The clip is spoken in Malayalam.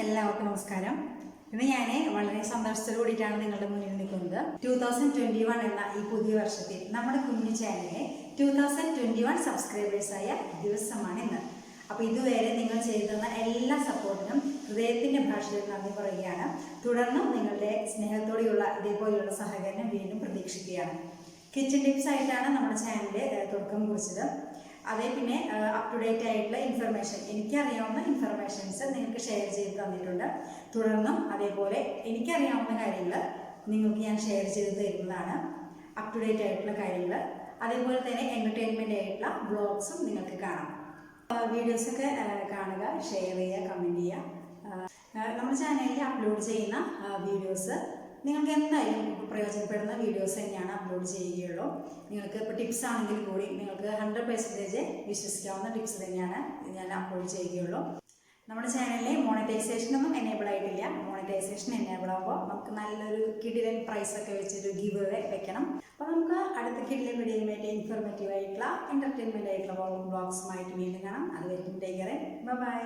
എല്ലാവർക്കും നമസ്കാരം. ഇന്ന് ഞാൻ വളരെ സന്തോഷത്തോടു കൂടിയിട്ടാണ് നിങ്ങളുടെ മുന്നിൽ നിൽക്കുന്നത്. 2021 എന്ന ഈ പുതിയ വർഷത്തിൽ നമ്മുടെ കുഞ്ഞു ചാനലിലെ 2021 സബ്സ്ക്രൈബേഴ്സായ ദിവസമാണ് ഇന്ന്. അപ്പോൾ ഇതുവരെ നിങ്ങൾ ചെയ്തുതന്ന എല്ലാ സപ്പോർട്ടിനും ഹൃദയത്തിൻ്റെ ഭാഷയിൽ നന്ദി പറയുകയാണ്. തുടർന്നും നിങ്ങളുടെ സ്നേഹത്തോടെയുള്ള ഇതേപോലെയുള്ള സഹകരണം വീണ്ടും പ്രതീക്ഷിക്കുകയാണ്. കിച്ചൺ ടിപ്സ് ആയിട്ടാണ് നമ്മുടെ ചാനലിൽ തുടക്കം കുറിച്ചത്. അതേ പിന്നെ അപ് ടു ഡേറ്റ് ആയിട്ടുള്ള ഇൻഫർമേഷൻ, എനിക്കറിയാവുന്ന ഇൻഫർമേഷൻസ് നിങ്ങൾക്ക് ഷെയർ ചെയ്ത് തന്നിട്ടുണ്ട്. തുടർന്നും അതേപോലെ എനിക്കറിയാവുന്ന കാര്യങ്ങൾ നിങ്ങൾക്ക് ഞാൻ ഷെയർ ചെയ്ത് തരുന്നതാണ്. അപ് ടു ഡേറ്റ് ആയിട്ടുള്ള കാര്യങ്ങൾ, അതേപോലെ തന്നെ എൻ്റർടൈൻമെൻ്റ് ആയിട്ടുള്ള വ്ളോഗ്സും നിങ്ങൾക്ക് കാണാം. വീഡിയോസൊക്കെ കാണുക, ഷെയർ ചെയ്യുക, കമൻറ്റ് ചെയ്യുക. നമ്മുടെ ചാനലിൽ അപ്ലോഡ് ചെയ്യുന്ന വീഡിയോസ് നിങ്ങൾക്ക് എന്തായാലും പ്രയോജനപ്പെടുന്ന വീഡിയോസ് തന്നെയാണ് അപ്ലോഡ് ചെയ്യുകയുള്ളൂ. നിങ്ങൾക്ക് ഇപ്പോൾ ടിപ്സ് ആണെങ്കിൽ കൂടി നിങ്ങൾക്ക് 100% വിശ്വസിക്കാവുന്ന ടിപ്സ് തന്നെയാണ് ഞാൻ അപ്ലോഡ് ചെയ്യുകയുള്ളൂ. നമ്മുടെ ചാനലിൽ മോണിറ്റൈസേഷനൊന്നും എനേബിൾ ആയിട്ടില്ല. മോണിറ്റൈസേഷൻ എനേബിൾ ആകുമ്പോൾ നമുക്ക് നല്ലൊരു കിടിലൻ പ്രൈസൊക്കെ വെച്ചൊരു ഗിവ് അവേ വെക്കണം. അപ്പോൾ നമുക്ക് അടുത്ത കിടിലൻ വീഡിയോയുമായിട്ട് ഇൻഫോർമേറ്റീവ് ആയിട്ടുള്ള എൻ്റർടൈൻമെൻ്റ് ആയിട്ടുള്ള വ്ളോഗ്സുമായിട്ട് വീണ്ടും കാണാം. അതുവരെയും ടേക്ക് കെയർ. ബൈ.